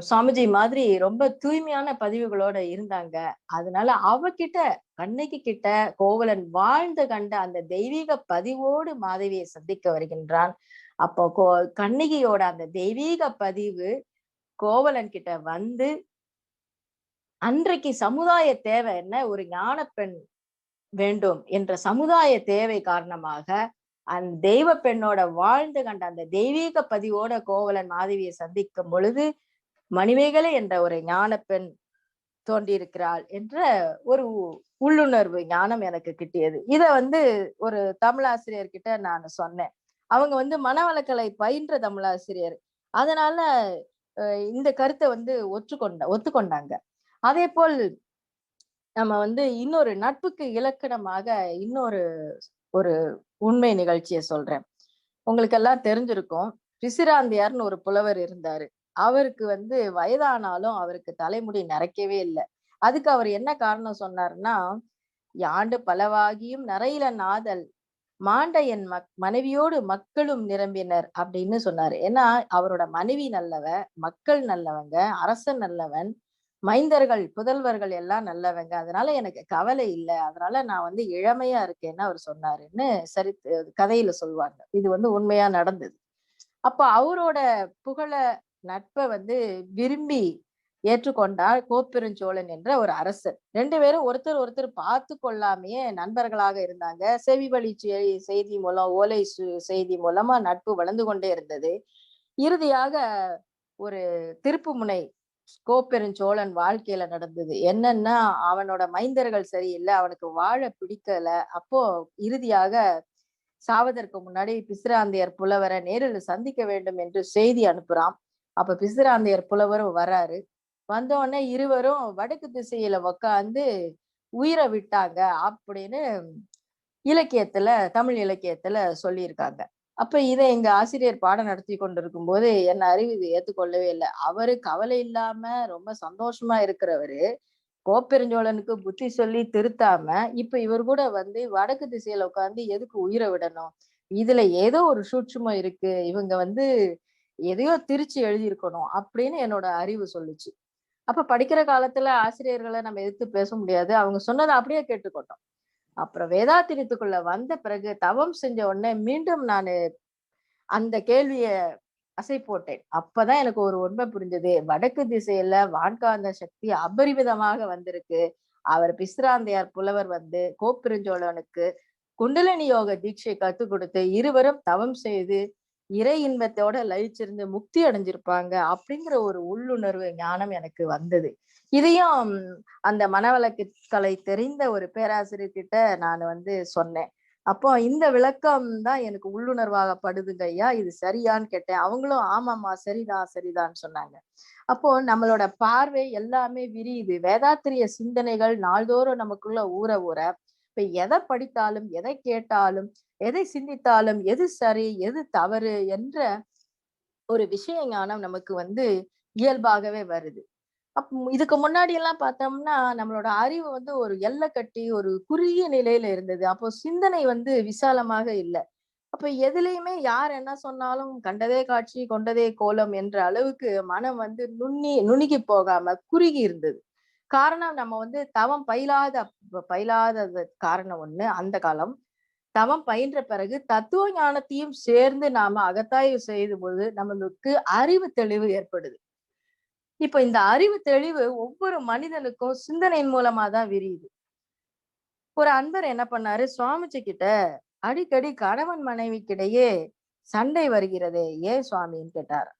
சாமிஜி மாதிரி ரொம்ப தூய்மையான பதிவுகளோட இருந்தாங்க. அதனால அவகிட்ட கண்ணகி கிட்ட கோவலன் வாழ்ந்து கண்ட அந்த தெய்வீக பதிவோடு மாதவியை சந்திக்க வருகின்றான். அப்போ கண்ணகியோட அந்த தெய்வீக பதிவு கோவலன் கிட்ட அன்றைக்கு சமுதாய தேவை என்ன? ஒரு ஞான பெண் வேண்டும் என்ற சமுதாய தேவை காரணமாக அந்த தெய்வ பெண்ணோட வாழ்ந்து கண்ட அந்த தெய்வீக பதிவோட கோவலன் மாதவியை சந்திக்கும் பொழுது, மணிமேகலை என்ற ஒரு ஞான பெண் தோன்றியிருக்கிறாள் என்ற ஒரு உள்ளுணர்வு ஞானம் எனக்கு கிட்டியது. இத ஒரு தமிழாசிரியர் கிட்ட நான் சொன்னேன். அவங்க மனவளக்கலை பயின்ற தமிழாசிரியர். அதனால இந்த கருத்த ஒத்துக்கொண்டாங்க. அதேபோல் நம்ம இன்னொரு நட்புக்கு இலக்கணமாக இன்னொரு ஒரு உண்மை நிகழ்ச்சிய சொல்றேன். உங்களுக்கு எல்லாம் தெரிஞ்சிருக்கும். பிசிராந்தையார்ன்னு ஒரு புலவர் இருந்தாரு. அவருக்கு வயதானாலும் அவருக்கு தலைமுடி நரைக்கவே இல்ல. அதுக்கு அவர் என்ன காரணம் சொன்னாருன்னா, "யாண்டு பலவாகியும் நரையில நாதல், மாண்ட என் மனைவியோடு மக்களும் நிரம்பினர்" அப்படின்னு சொன்னாரு. ஏன்னா, அவரோட மனைவி நல்லவ, மக்கள் நல்லவங்க, அரசன் நல்லவன், மைந்தர்கள், புதல்வர்கள் எல்லாம் நல்லவங்க. அதனால எனக்கு கவலை இல்ல. அதனால நான் இளமையா இருக்கேன்னு அவர் சொன்னாருன்னு கதையில சொல்லுவாங்க. இது உண்மையா நடந்தது. அப்ப அவரோட புகழ, நட்ப விரும்பி ஏற்றுக்கொண்டார் கோப்பெருஞ்சோழன் என்ற ஒரு அரசர். 2 பேரும் ஒருத்தர் ஒருத்தர் பார்த்து கொள்ளாமயே நண்பர்களாக இருந்தாங்க. செவி வழி செய்தி மூலம், ஓலை செய்தி மூலமா நட்பு வளர்ந்து கொண்டே இருந்தது. இறுதியாக ஒரு திருப்புமுனை கோப்பெருஞ்சோழன் வாழ்க்கையில நடந்தது. என்னன்னா, அவனோட மைந்தர்கள் சரியில்ல. அவனுக்கு வாழ பிடிக்கல. அப்போ இறுதியாக சாவதற்கு முன்னாடி பிசிராந்தையர் புலவர நேரில் சந்திக்க வேண்டும் என்று செய்தி அனுப்புறான். அப்ப பிசிராந்தையர் புலவரும் வராரு. வந்த உடனே இருவரும் வடக்கு திசையில உக்காந்து உயிர விட்டாங்க அப்படின்னு இலக்கியத்துல, தமிழ் இலக்கியத்துல சொல்லியிருக்காங்க. அப்ப இத எங்க ஆசிரியர் பாடம் நடத்தி கொண்டிருக்கும் போது என் அறிவு இது ஏத்துக்கொள்ளவே இல்ல. அவரு கவலை இல்லாம ரொம்ப சந்தோஷமா இருக்கிறவரு, கோப்பெருஞ்சோழனுக்கு புத்தி சொல்லி திருத்தாம, இப்ப இவர் கூட வடக்கு திசையில உட்கார்ந்து எதுக்கு உயிரை விடணும்? இதுல ஏதோ ஒரு சூட்சுமம் இருக்கு. இவங்க எதையோ திரிச்சு எழுதியிருக்கணும் அப்படின்னு என்னோட அறிவு சொல்லுச்சு. அப்ப படிக்கிற காலத்துல ஆசிரியர்களை நம்ம எதிர்த்து பேச முடியாது. அவங்க சொன்னதை அப்படியே கேட்டுக்கொண்டோம். அப்புறம் வேதாத்திரியத்துக்குள்ள வந்த பிறகு தவம் செஞ்ச உடனே மீண்டும் நானு அந்த கேள்விய அசை போட்டேன். அப்பதான் எனக்கு ஒரு உண்மை புரிஞ்சது. வடக்கு திசையில வான்காந்த சக்தி அபரிமிதமாக வந்திருக்கு. அவர் பிசிராந்தையார் புலவர் வந்து கோப்பெருஞ்சோழனுக்கு குண்டலினி யோக தீட்சை கத்துக் கொடுத்து இருவரும் தவம் செய்து இறை இன்பத்தோட லயிச்சிருந்து முக்தி அடைஞ்சிருப்பாங்க அப்படிங்கிற ஒரு உள்ளுணர்வு ஞானம் எனக்கு வந்தது. இதையும் அந்த மனவளக்கு கலை தெரிந்த ஒரு பேராசிரியர் கிட்ட நான் வந்து சொன்னேன். அப்போ இந்த விளக்கம் தான் எனக்கு உள்ளுணர்வாகப்படுதுங்க ஐயா, இது சரியான்னு கேட்டேன். அவங்களும் ஆமாம்மா சரிதான் சரிதான்னு சொன்னாங்க. அப்போ நம்மளோட பார்வை எல்லாமே விரியுது. வேதாத்திரிய சிந்தனைகள் நாள்தோறும் நமக்குள்ள ஊற ஊற இப்ப எதை படித்தாலும் எதை கேட்டாலும் எதை சிந்தித்தாலும் எது சரி எது தவறு என்ற ஒரு விஷய ஞானம் நமக்கு வந்து இயல்பாகவே வருது. இதுக்கு முன்னாடி எல்லாம் பார்த்தோம்னா நம்மளோட அறிவு வந்து ஒரு எல்லை கட்டி ஒரு குறுகிய நிலையில இருந்தது. அப்போ சிந்தனை வந்து விசாலமாக இல்ல. அப்ப எதுலயுமே யார் என்ன சொன்னாலும் கண்டதே காட்சி கொண்டதே கோலம் என்ற அளவுக்கு மனம் வந்து நுணுகி போகாம குறுகி இருந்தது. காரணம் நம்ம வந்து தவம் பயிலாதது காரணம் ஒண்ணு அந்த காலம். தவம் பயின்ற பிறகு தத்துவ ஞானத்தையும் சேர்ந்து நாம அகத்தாய்வு செய்யும் போது நம்மளுக்கு அறிவு தெளிவு ஏற்படுது. இப்ப இந்த அறிவு தெளிவு ஒவ்வொரு மனிதனுக்கும் சிந்தனையின் மூலமா தான் விரியுது. ஒரு அன்பர் என்ன பண்ணாரு, சுவாமிஜி கிட்ட அடிக்கடி கணவன் மனைவிக்கிடையே சண்டை வருகிறதே ஏன் சுவாமின்னு கேட்டார்.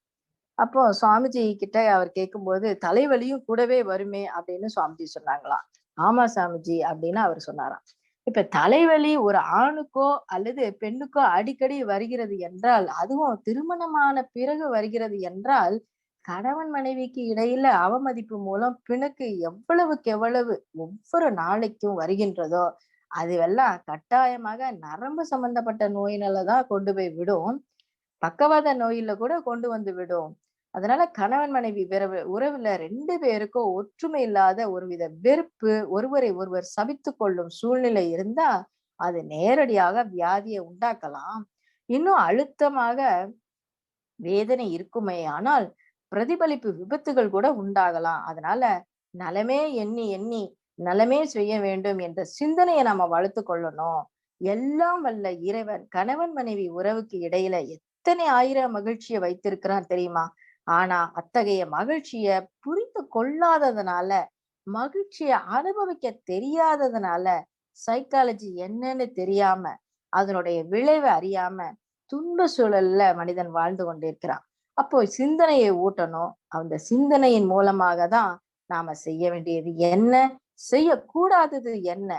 அப்போ சுவாமிஜி கிட்ட அவர் கேட்கும்போது தலைவலியும் கூடவே வருமே அப்படின்னு சுவாமிஜி சொன்னாங்களாம். ஆமா சாமிஜி அப்படின்னு அவர் சொன்னாராம். இப்ப தலைவலி ஒரு ஆணுக்கோ அல்லது பெண்ணுக்கோ அடிக்கடி வருகிறது என்றால், அதுவும் திருமணமான பிறகு வருகிறது என்றால், கணவன் மனைவிக்கு இடையில அவமதிப்பு மூலம் பிணக்கு எவ்வளவுக்கு எவ்வளவு ஒவ்வொரு நாளைக்கும் வருகின்றதோ அதுவெல்லாம் கட்டாயமாக நரம்பு சம்பந்தப்பட்ட நோயினால தான் கொண்டு போய் விடும். பக்கவாத நோயில கூட கொண்டு வந்து விடும். அதனால கணவன் மனைவி உறவுல 2 பேருக்கும் ஒற்றுமை இல்லாத ஒருவித வெறுப்பு, ஒருவரை ஒருவர் சபித்துக் கொள்ளும் சூழ்நிலை இருந்தா அது நேரடியாக வியாதியை உண்டாக்கலாம். இன்னும் அழுத்தமாக வேதனை இருக்குமே ஆனால் பிரதிபலிப்பு விபத்துகள் கூட உண்டாகலாம். அதனால நலமே எண்ணி எண்ணி நலமே செய்ய வேண்டும் என்ற சிந்தனையை நம்ம வளர்த்து கொள்ளணும். எல்லாம் வல்ல இறைவன் கணவன் மனைவி உறவுக்கு இடையில எத்தனை ஆயிரம் மகிழ்ச்சியை வைத்திருக்கிறான் தெரியுமா? ஆனா அத்தகைய மகிழ்ச்சிய புரிந்து கொள்ளாததுனால, மகிழ்ச்சிய அனுபவிக்க தெரியாததுனால, சைக்காலஜி என்னன்னு தெரியாம, அதனுடைய விளைவை அறியாம துன்ப சூழல்ல மனிதன் வாழ்ந்து கொண்டிருக்கிறான். அப்போ சிந்தனையை ஊட்டணும். அந்த சிந்தனையின் மூலமாக தான் நாம செய்ய வேண்டியது என்ன, செய்யக்கூடாதது என்ன,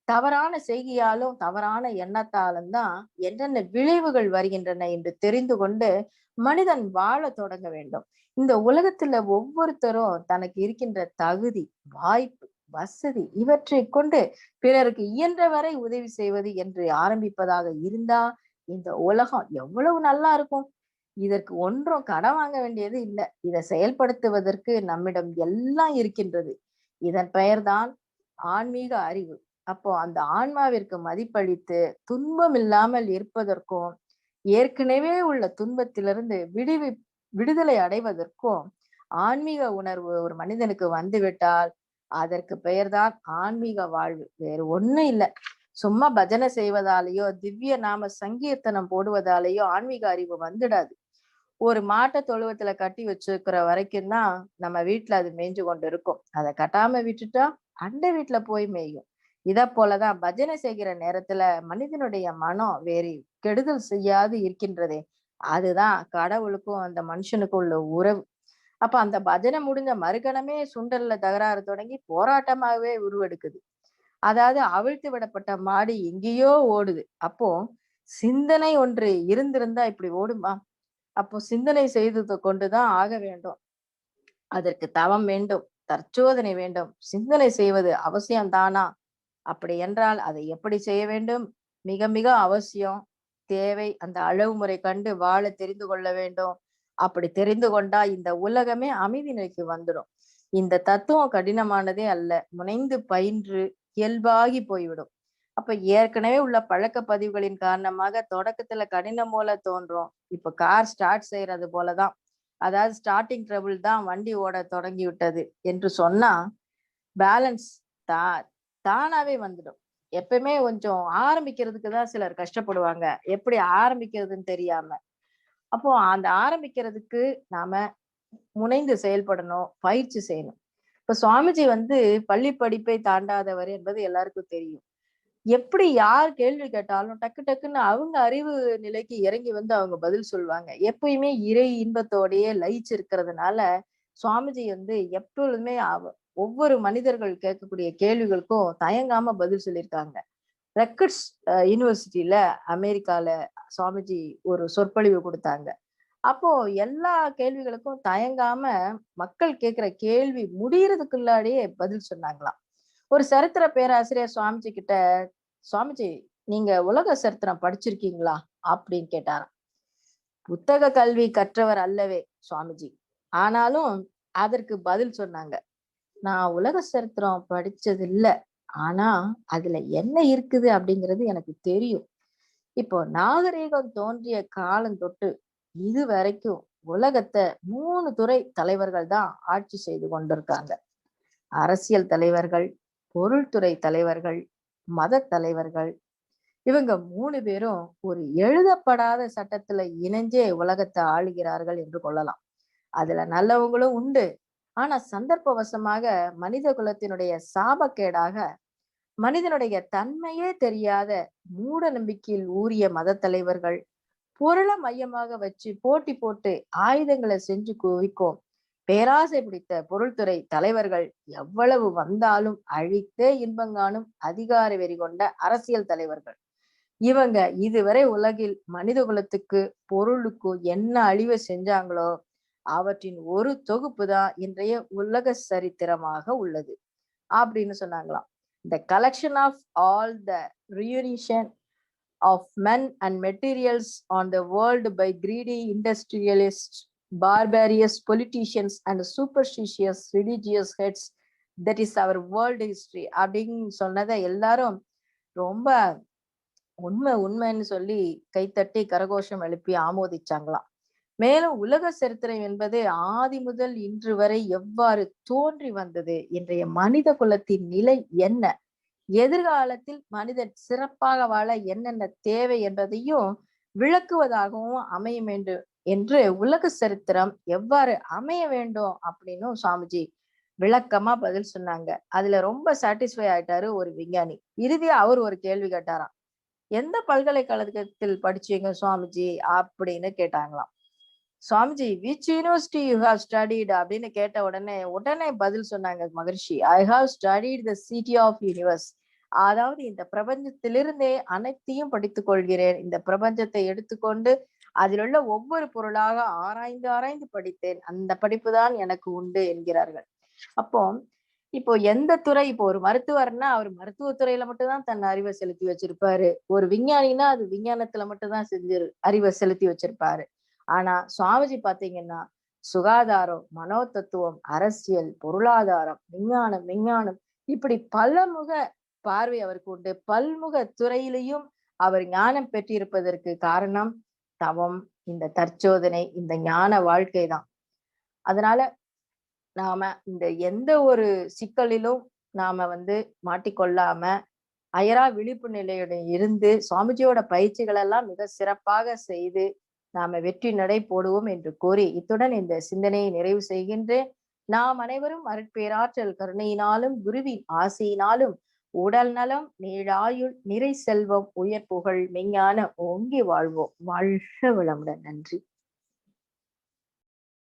தவறான செய்கையாலும் தவறான எண்ணத்தாலும் தான் என்னென்ன விளைவுகள் வருகின்றன என்று தெரிந்து கொண்டு மனிதன் வாழ தொடங்க வேண்டும். இந்த உலகத்துல ஒவ்வொருத்தரும் தனக்கு இருக்கின்ற தகுதி, வாய்ப்பு, வசதி இவற்றை கொண்டு பிறருக்கு இயன்ற வரை உதவி செய்வது என்று ஆரம்பிப்பதாக இருந்தா இந்த உலகம் எவ்வளவு நல்லா இருக்கும். இதற்கு ஒன்றும் கடன் வாங்க வேண்டியது இல்லை. இதை செயல்படுத்துவதற்கு நம்மிடம் எல்லாம் இருக்கின்றது. இதன் பெயர்தான் ஆன்மீக அறிவு. அப்போ அந்த ஆன்மாவிற்கு மதிப்பளித்து துன்பம் இல்லாமல் இருப்பதற்கும் ஏற்கனவே உள்ள துன்பத்திலிருந்து விடுதலை அடைவதற்கும் ஆன்மீக உணர்வு ஒரு மனிதனுக்கு வந்துவிட்டால் அதற்கு பெயர்தான் ஆன்மீக வாழ்வு. வேறு ஒண்ணும் இல்லை. சும்மா பஜனை செய்வதாலேயோ திவ்ய நாம சங்கீர்த்தனம் போடுவதாலேயோ ஆன்மீக அறிவு வந்துடாது. ஒரு மாட்டை தொழுவத்துல கட்டி வச்சிருக்கிற வரைக்கும் தான் நம்ம வீட்டுல அது மேய்ஞ்சு கொண்டு இருக்கும். அதை கட்டாம விட்டுட்டா அண்டை வீட்டுல போய் மேயும். இத போலதான் பஜனை செய்கிற நேரத்துல மனிதனுடைய மனம் வேறு கெடுதல் செய்யாது இருக்கின்றதே, அதுதான் கடவுளுக்கும் அந்த மனுஷனுக்கும் உள்ள உறவு. அப்ப அந்த பஜனை முடிஞ்ச மறுகணமே சுண்டல்ல தகராறு தொடங்கி போராட்டமாகவே உருவெடுக்குது. அதாவது அவிழ்த்து விடப்பட்ட மாடு எங்கேயோ ஓடுது. அப்போ சிந்தனை ஒன்று இருந்திருந்தா இப்படி ஓடுமா? அப்போ சிந்தனை செய்து கொண்டுதான் ஆக வேண்டும். அதற்கு தவம் வேண்டும், தற்சோதனை வேண்டும். சிந்தனை செய்வது அவசியம்தானா? அப்படி என்றால் அதை எப்படி செய்ய வேண்டும்? மிக மிக அவசியம், தேவை. அந்த அளவு முறை கண்டு வாழ தெரிந்து கொள்ள வேண்டும். அப்படி தெரிந்து கொண்டா இந்த உலகமே அமைதி நிலைக்கு வந்துடும். இந்த தத்துவம் கடினமானதே அல்ல. முனைந்து பயின்று இயல்பாகி போய்விடும். அப்ப ஏற்கனவே உள்ள பழக்க பதிவுகளின் காரணமாக தொடக்கத்துல கடினம் போல தோன்றும். இப்ப கார் ஸ்டார்ட் செய்யறது போலதான். அதாவது ஸ்டார்டிங் ட்ரபிள் தான் வண்டி ஓட தொடங்கி விட்டது என்று சொன்னா பேலன்ஸ் தா தானாவே வந்துடும். எப்பவுமே கொஞ்சம் ஆரம்பிக்கிறதுக்கு தான் சிலர் கஷ்டப்படுவாங்க. எப்படி ஆரம்பிக்கிறதுன்னு தெரியாம. அப்போ அந்த ஆரம்பிக்கிறதுக்கு நாம முனைந்து செயல்படணும், பயிற்சி செய்யணும். இப்ப சுவாமிஜி வந்து பள்ளி படிப்பை தாண்டாதவர் என்பது எல்லாருக்கும் தெரியும். எப்படி யார் கேள்வி கேட்டாலும் டக்கு டக்குன்னு அவங்க அறிவு நிலைக்கு இறங்கி வந்து அவங்க பதில் சொல்லுவாங்க. எப்பயுமே இறை இன்பத்தோடயே லயிச்சு இருக்கிறதுனால, சுவாமிஜி வந்து எப்பொழுதுமே ஒவ்வொரு மனிதர்கள் கேட்கக்கூடிய கேள்விகளுக்கும் தயங்காம பதில் சொல்லியிருக்காங்க. ரெக்கர்ட்ஸ் யூனிவர்சிட்டியில அமெரிக்கால சுவாமிஜி ஒரு சொற்பொழிவு கொடுத்தாங்க. அப்போ எல்லா கேள்விகளுக்கும் தயங்காம மக்கள் கேட்கிற கேள்வி முடியறதுக்குள்ளாடியே பதில் சொன்னாங்களாம். ஒரு சரித்திர பேராசிரியர் சுவாமிஜி கிட்ட, சுவாமிஜி நீங்க உலக சரித்திரம் படிச்சிருக்கீங்களா அப்படின்னு கேட்டாராம். புத்தக கல்வி கற்றவர் அல்லவே சுவாமிஜி. ஆனாலும் அதற்கு பதில் சொன்னாங்க. நான் உலக சரித்திரம் படிச்சது இல்ல. ஆனா அதுல என்ன இருக்குது அப்படிங்கிறது எனக்கு தெரியும். இப்போ நாகரீகம் தோன்றிய காலம் தொட்டு இது வரைக்கும் உலகத்தை 3 துறை தலைவர்கள் தான் ஆட்சி செய்து கொண்டிருக்காங்க. அரசியல் தலைவர்கள், பொருள்துறை தலைவர்கள், மத தலைவர்கள். இவங்க 3 பேரும் ஒரு எழுதப்படாத சட்டத்துல இணைஞ்சே உலகத்தை ஆளுகிறார்கள் என்று கொள்ளலாம். அதுல நல்லவங்களும் உண்டு. ஆனா சந்தர்ப்பவசமாக மனித குலத்தினுடைய சாபக்கேடாக மனிதனுடைய தன்மையே தெரியாத மூட நம்பிக்கையில் ஊறிய மத தலைவர்கள், பொருளை மையமாக வச்சு போட்டி போட்டு ஆயுதங்களை செஞ்சு குவிக்கும் பேராசை பிடித்த பொருள்துறை தலைவர்கள், எவ்வளவு வந்தாலும் அழித்தே இன்பங்காணும் அதிகார வெறி கொண்ட அரசியல் தலைவர்கள். இவங்க இதுவரை உலகில் மனித குலத்துக்கு பொருளுக்கும் என்ன அழிவை செஞ்சாங்களோ அவற்றின் ஒரு தொகுப்பு தான் இன்றைய உலக சரித்திரமாக உள்ளது அப்படின்னு சொன்னாங்களாம். The collection of all the reunition of men and materials on the world by greedy industrialists, barbarous politicians and superstitious religious heads, that is our world history அப்படின்னு சொன்னதை எல்லாரும் ரொம்ப உண்மைன்னு சொல்லி கைத்தட்டி கரகோஷம் எழுப்பி ஆமோதிச்சாங்களாம். மேலும் உலக சரித்திரம் என்பது ஆதி முதல் இன்று வரை எவ்வாறு தோன்றி வந்தது, இன்றைய மனித குலத்தின் நிலை என்ன, எதிர்காலத்தில் மனிதன் சிறப்பாக வாழ என்னென்ன தேவை என்பதையும் விளக்குவதாகவும் அமையும் என்று உலக சரித்திரம் எவ்வாறு அமைய வேண்டும் அப்படின்னு சுவாமிஜி விளக்கமா பதில் சொன்னாங்க. அதுல ரொம்ப சாட்டிஸ்ஃபை ஆயிட்டாரு ஒரு விஞ்ஞானி. இறுதியா அவர் ஒரு கேள்வி கேட்டாராம். எந்த பல்கலைக்கழகத்தில் படிச்சீங்க சுவாமிஜி அப்படின்னு கேட்டாங்களாம். Swamiji which university you have studied அப்படின்னு கேட்ட உடனே பதில் சொன்னாங்க Maharishi. I have studied the city of universe. அதாவது இந்த பிரபஞ்சத்திலிருந்தே அனைத்தையும் படித்துக் கொள்கிறேன். இந்த பிரபஞ்சத்தை எடுத்துக்கொண்டு அதில் உள்ள ஒவ்வொரு பொருளாக ஆராய்ந்து ஆராய்ந்து படித்தேன். அந்த படிப்பு தான் எனக்கு உண்டு என்கிறார்கள். அப்போ இப்போ எந்த துறை, இப்போ ஒரு மருத்துவர்னா அவர் மருத்துவத்துறையில மட்டும்தான் தன் அறிவை செலுத்தி வச்சிருப்பாரு. ஒரு விஞ்ஞானினா அது விஞ்ஞானத்துல மட்டும்தான் அறிவை செலுத்தி வச்சிருப்பாரு. ஆனா சுவாமிஜி பாத்தீங்கன்னா சுகாதாரம், மனோ தத்துவம், அரசியல், பொருளாதாரம், விஞ்ஞானம் இப்படி பலமுக பார்வை அவருக்கு உண்டு. பல்முக துறையிலையும் அவர் ஞானம் பெற்றிருப்பதற்கு காரணம் தவம், இந்த தற்சோதனை, இந்த ஞான வாழ்க்கை தான். அதனால நாம இந்த எந்த ஒரு சிக்கலிலும் நாம மாட்டிக்கொள்ளாம அயரா விழிப்பு நிலையுடன் இருந்து சுவாமிஜியோட பயிற்சிகள் எல்லாம் மிக சிறப்பாக செய்து நாம வெற்றி நடை போடுவோம் என்று கூறி இத்துடன் இந்த சிந்தனையை நிறைவு செய்கின்றேன். நாம் அனைவரும் அருட்பேராற்றல் கருணையினாலும் குருவின் ஆசையினாலும் உடல் நலம், நீளாயுள், நிறை செல்வம், உயர் புகழ், மெஞ்ஞான ஓங்கி வாழ்வோம். வாழ்க வளமுடன். நன்றி.